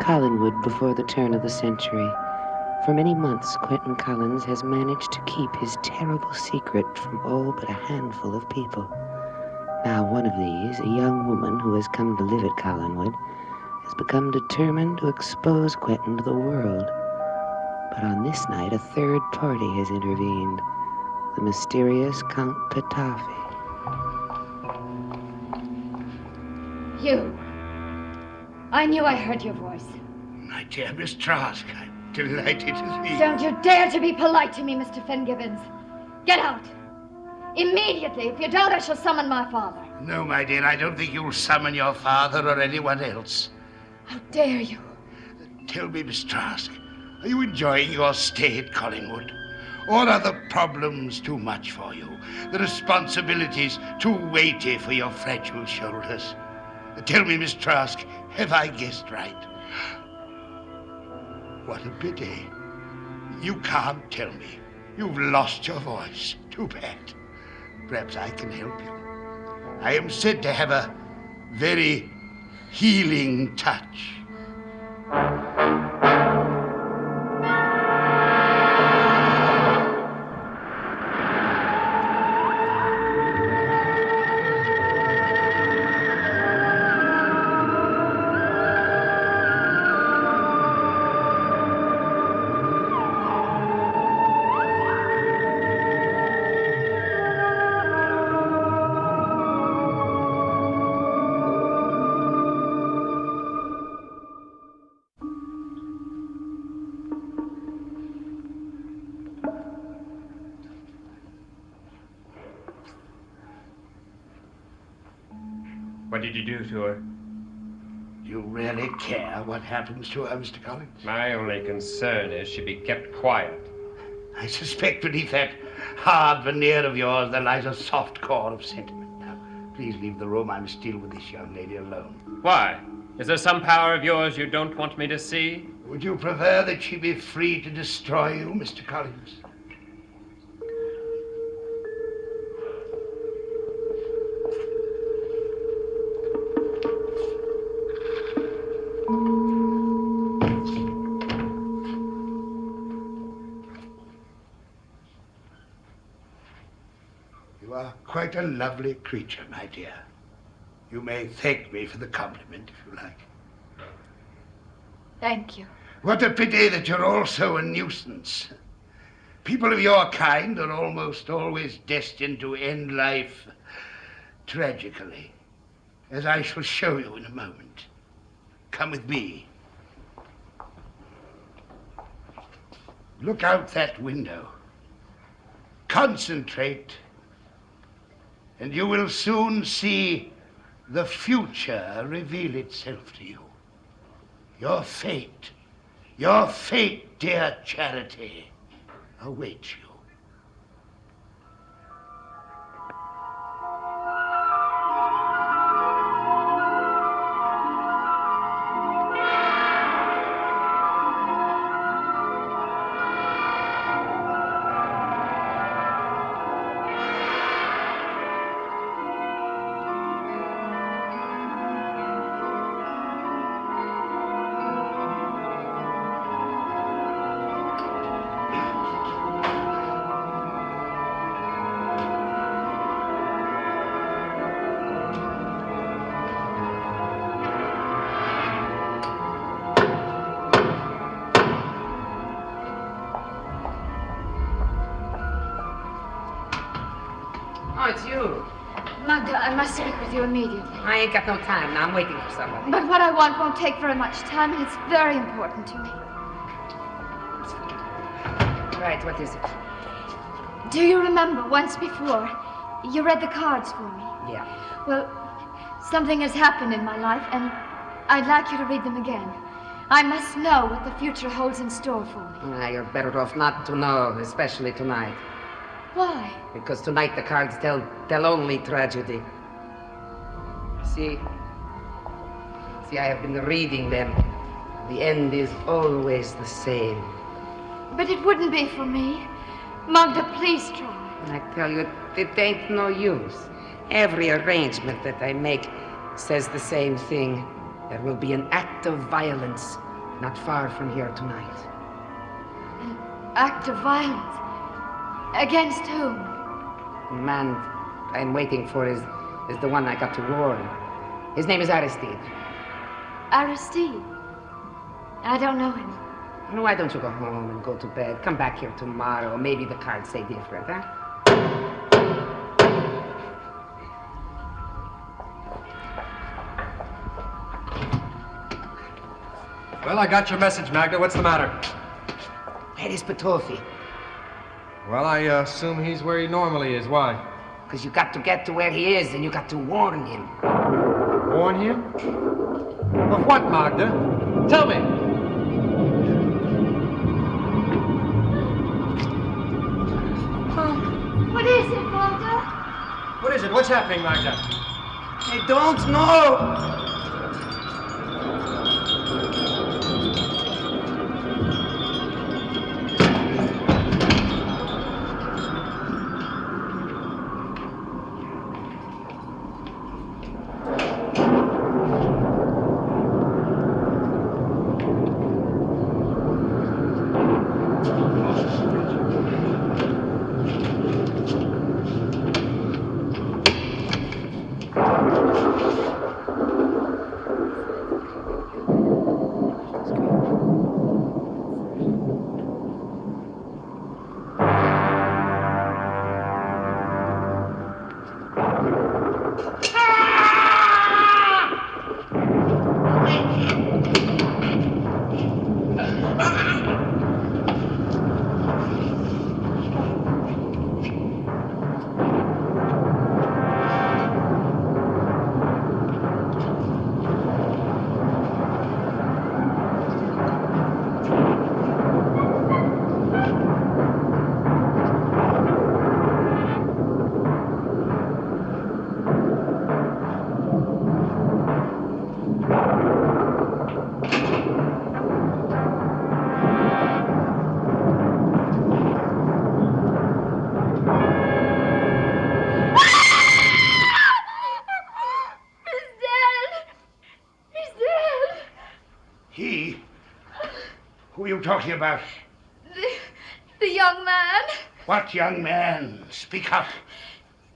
Collinwood before the turn of the century. For many months, Quentin Collins has managed to keep his terrible secret from all but a handful of people. Now one of these, a young woman who has come to live at Collinwood, has become determined to expose Quentin to the world. But on this night, a third party has intervened, the mysterious Count Petafi. You. I knew I heard your voice. My dear Miss Trask, I'm delighted to see you. Don't you dare to be polite to me, Mr. Finngibbons. Get out. Immediately. If you don't, I shall summon my father. No, my dear, I don't think you'll summon your father or anyone else. How dare you? Tell me, Miss Trask, are you enjoying your stay at Collingwood? Or are the problems too much for you? The responsibilities too weighty for your fragile shoulders? Tell me, Miss Trask, have I guessed right? What a pity. You can't tell me. You've lost your voice. Too bad. Perhaps I can help you. I am said to have a very healing touch. What did you do to her? You really care what happens to her, Mr. Collins? My only concern is she be kept quiet. I suspect beneath that hard veneer of yours there lies a soft core of sentiment. Now, please leave the room. I must deal with this young lady alone. Why? Is there some power of yours you don't want me to see? Would you prefer that she be free to destroy you, Mr. Collins? You are quite a lovely creature, my dear. You may thank me for the compliment, if you like. Thank you. What a pity that you're also a nuisance. People of your kind are almost always destined to end life tragically, as I shall show you in a moment. Come with me. Look out that window. Concentrate, and you will soon see the future reveal itself to you. Your fate, dear Charity, awaits you. Oh, it's you. Magda, I must speak with you immediately. I ain't got no time now. I'm waiting for someone. But what I want won't take very much time, and it's very important to me. Right, what is it? Do you remember once before, you read the cards for me? Yeah. Well, something has happened in my life, and I'd like you to read them again. I must know what the future holds in store for me. You're better off not to know, especially tonight. Why? Because tonight the cards tell only tragedy. See, I have been reading them. The end is always the same. But it wouldn't be for me. Magda, please try. I tell you, it ain't no use. Every arrangement that I make says the same thing. There will be an act of violence not far from here tonight. An act of violence? Against whom? The man I'm waiting for is the one I got to warn. His name is Aristide. Aristide? I don't know him. Why don't you go home and go to bed? Come back here tomorrow. Maybe the cards say different, huh? Well, I got your message, Magda. What's the matter? Where is Petofi? Well, I assume he's where he normally is. Why? Because you got to get to where he is and you got to warn him. Warn him? Of what, Magda? Tell me. What is it, Walter? What is it? What's happening, Magda? I don't know. Who are you talking about? The young man. What young man? Speak up.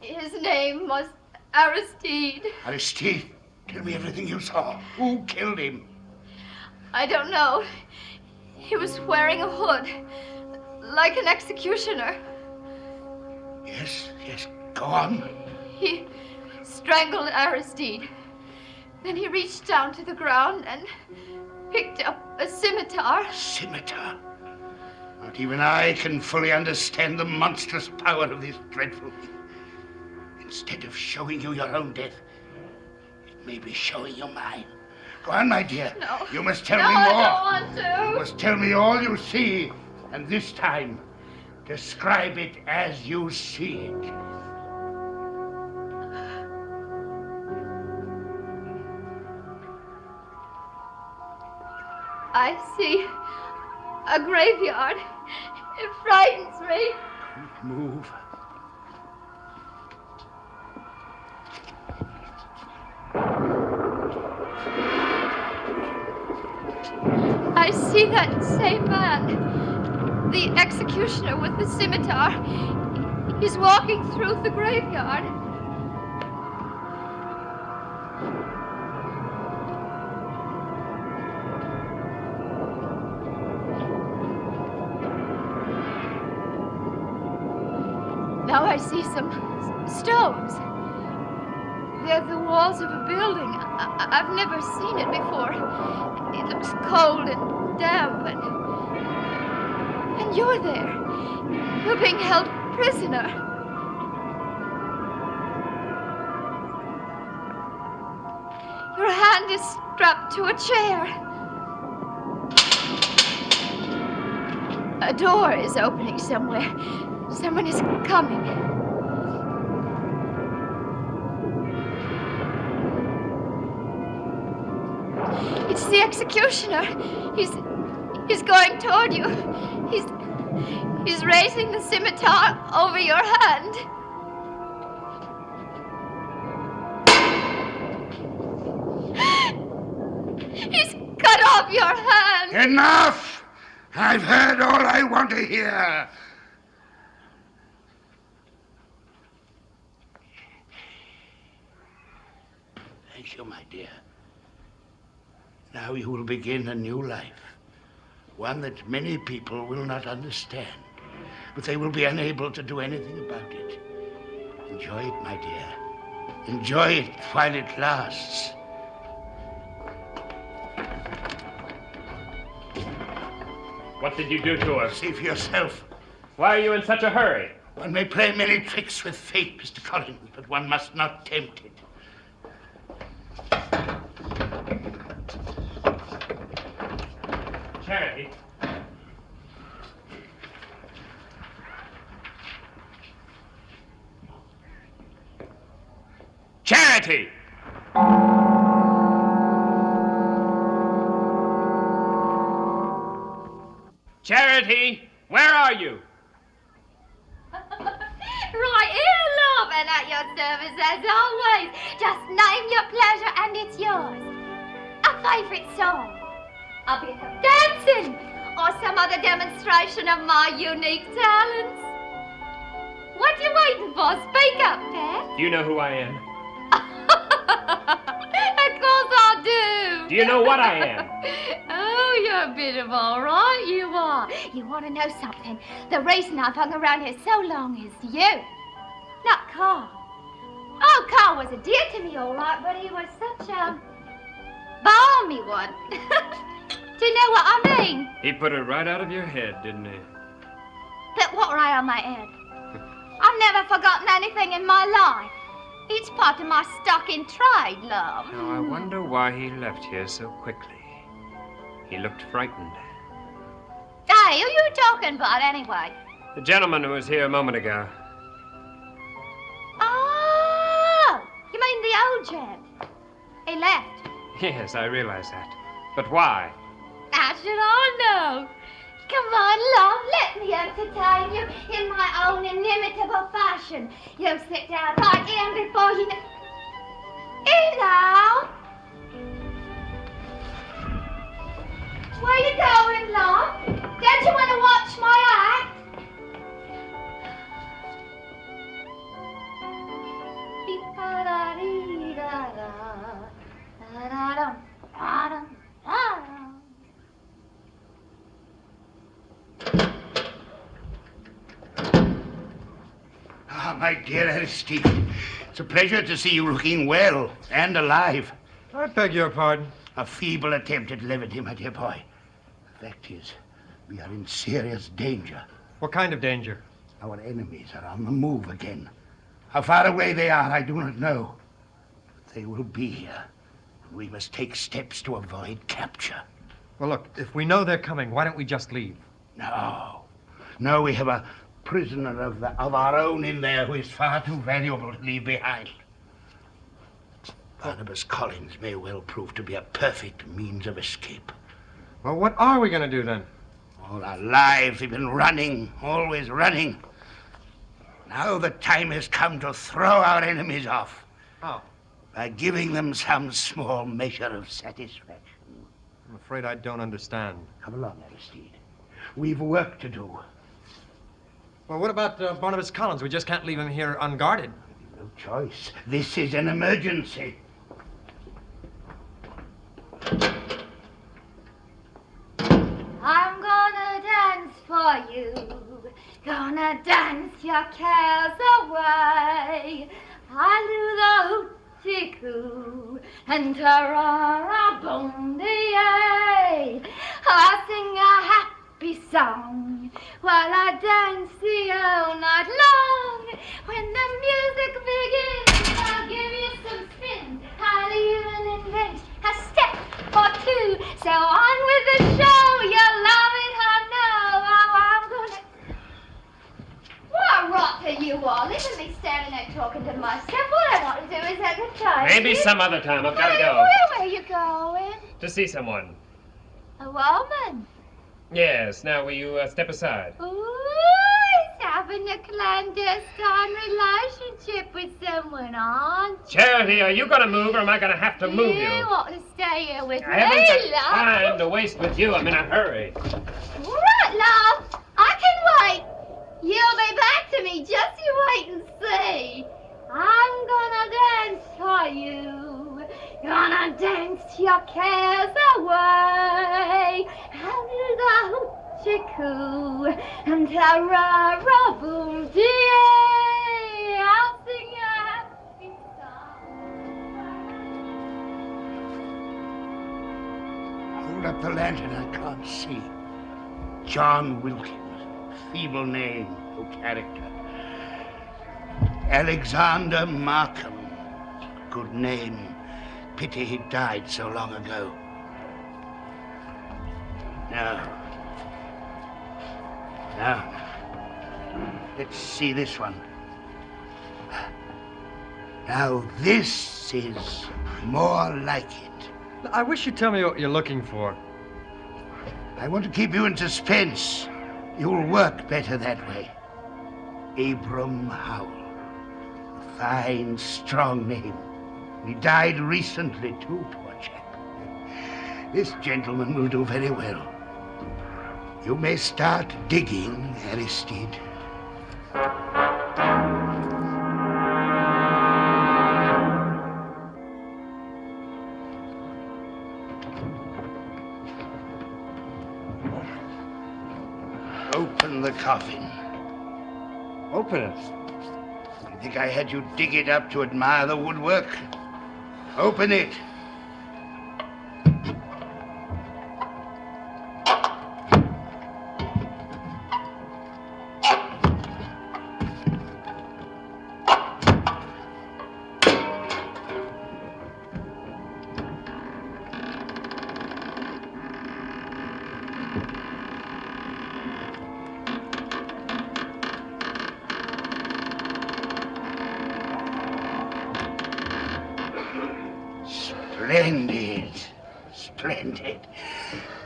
His name was Aristide. Aristide, tell me everything you saw. Who killed him? I don't know. He was wearing a hood, like an executioner. Yes, go on. He strangled Aristide. Then he reached down to the ground and picked up a scimitar. Scimitar? Not even I can fully understand the monstrous power of this dreadful thing. Instead of showing you your own death, it may be showing you mine. Go on, my dear. No. You must tell no, me more. I don't want to. You must tell me all you see, and this time, describe it as you see it. I see a graveyard. It frightens me. Don't move. I see that same man, the executioner with the scimitar. He's walking through the graveyard. Now I see some stones. They're the walls of a building. I've never seen it before. It looks cold and damp, and you're there. You're being held prisoner. Your hand is strapped to a chair. A door is opening somewhere. Someone is coming. It's the executioner. He's going toward you. He's raising the scimitar over your hand. He's cut off your hand. Enough! I've heard all I want to hear. Thank you, my dear. Now you will begin a new life. One that many people will not understand. But they will be unable to do anything about it. Enjoy it, my dear. Enjoy it while it lasts. What did you do to her? See for yourself. Why are you in such a hurry? One may play many tricks with fate, Mr. Collins, but one must not tempt it. Charity. Charity! Charity, where are you? Right here, love, and at your service as always. Just name your pleasure and it's yours. A favourite song, a bit of dancing, or some other demonstration of my unique talents. What you waiting for? Speak up, Pet. Do you know who I am? Of course I do. Do you know what I am? Oh, you're a bit of all right, you are. You want to know something? The reason I've hung around here so long is you, not Carl. Oh, Carl was a dear to me, all right, but he was such a balmy one. Do you know what I mean? He put it right out of your head, didn't he? But what right on my head? I've never forgotten anything in my life. It's part of my stock in trade, love. Now, I wonder why he left here so quickly. He looked frightened. Hey, who you talking about anyway? The gentleman who was here a moment ago. Oh, you mean the old gent? He left. Yes, I realize that. But why? How should I know? Come on, love, let me entertain you in my own inimitable fashion. You sit down right here and before you know... Here now. Where you going, love? Don't you want to watch my act? Ah, my dear Aristide, it's a pleasure to see you looking well and alive. I beg your pardon. A feeble attempt at levity, my dear boy. The fact is, we are in serious danger. What kind of danger? Our enemies are on the move again. How far away they are, I do not know. But they will be here. We must take steps to avoid capture. Well, look, if we know they're coming, why don't we just leave? No, we have a prisoner of our own in there who is far too valuable to leave behind. Barnabas Collins may well prove to be a perfect means of escape. Well, what are we going to do then? All our lives we've been running, always running. Now the time has come to throw our enemies off. How? By giving them some small measure of satisfaction. I'm afraid I don't understand. Come along, Aristide. We've work to do. Well, what about Barnabas Collins? We just can't leave him here unguarded. No choice. This is an emergency. I'm gonna dance for you, gonna dance your cares away. I do the hoochie-coo and ta-ra-ra-boom-dee-ay. I sing a happy song while I dance the all night long. When the music begins, I'll give you some spins. I'll even invent a step or two. So on with the show, you'll love it, I know. Oh, I'm gonna... What a rot are you all? Look at me standing there talking to myself. What I want to do is have a time. Maybe some other time. I've got to Hey, go. where are you going? To see someone. A woman. Yes, now will you step aside? Ooh, it's a having a clandestine relationship with someone, aren't you? Charity, are you going to move or am I going to have to move you? You want to stay here with I haven't got me, love? time to waste with you. I'm in a hurry. All right, love. I can wait. You'll be back to me. Just you wait and see. I'm gonna dance for you. Gonna dance your cares away. Under the hoochie coo and ta-ra-ra boom dee. I'll sing you a happy song. Hold up the lantern, I can't see. John Wilkins, feeble name, no character. Alexander Markham, good name. Pity he died so long ago. Now, let's see this one. Now, this is more like it. I wish you'd tell me what you're looking for. I want to keep you in suspense. You'll work better that way. Abram Howell. A fine, strong name. He died recently, too, poor chap. This gentleman will do very well. You may start digging, Aristide. Open the coffin. Open it. You think I had you dig it up to admire the woodwork? Open it. Splendid. Splendid.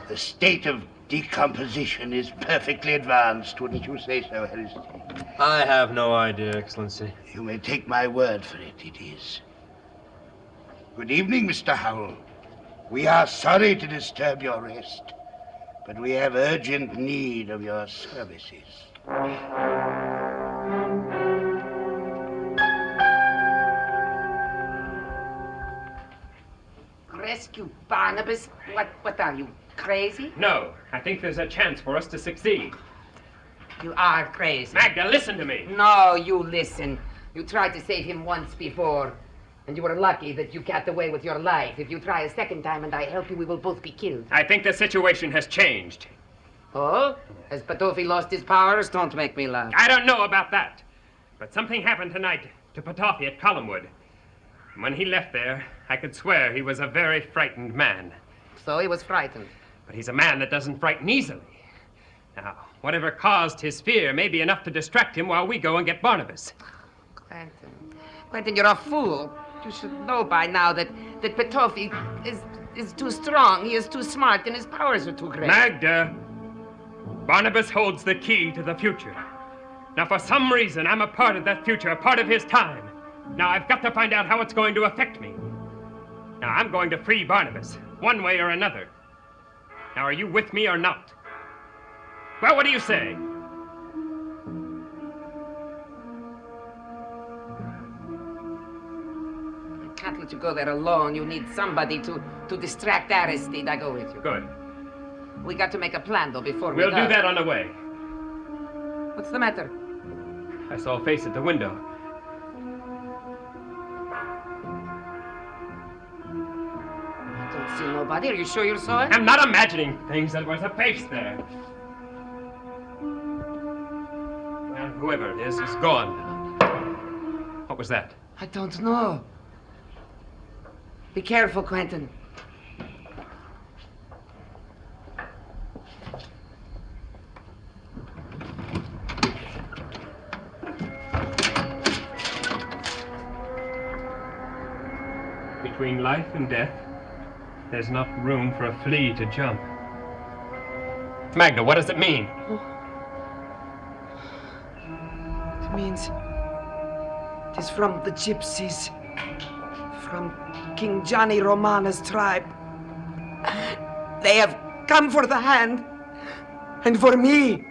The state of decomposition is perfectly advanced, wouldn't you say so, Aristide? I have no idea, Excellency. You may take my word for it, it is. Good evening, Mr. Howell. We are sorry to disturb your rest, but we have urgent need of your services. Rescue Barnabas? What are you, crazy? No, I think there's a chance for us to succeed. You are crazy. Magda, listen to me. No, you listen. You tried to save him once before, and you were lucky that you got away with your life. If you try a second time and I help you, we will both be killed. I think the situation has changed. Oh? Has Petofi lost his powers? Don't make me laugh. I don't know about that. But something happened tonight to Petofi at Collinwood. When he left there, I could swear he was a very frightened man. So he was frightened. But he's a man that doesn't frighten easily. Now, whatever caused his fear may be enough to distract him while we go and get Barnabas. Quentin, you're a fool. You should know by now that Petofi is too strong. He is too smart, and his powers are too great. Magda, Barnabas holds the key to the future. Now, for some reason, I'm a part of that future, a part of his time. Now, I've got to find out how it's going to affect me. Now, I'm going to free Barnabas, one way or another. Now, are you with me or not? Well, what do you say? I can't let you go there alone. You need somebody to distract Aristide. I go with you. Good. We got to make a plan, though, before we We'll go. do that on the way. What's the matter? I saw a face at the window. I don't see nobody. Are you sure you saw it? I'm not imagining things. There was a face there. Well, whoever it is gone now. What was that? I don't know. Be careful, Quentin. Between life and death, there's not room for a flea to jump. Magda, what does it mean? It means it is from the gypsies, from King Johnny Romana's tribe. They have come for the hand, and for me.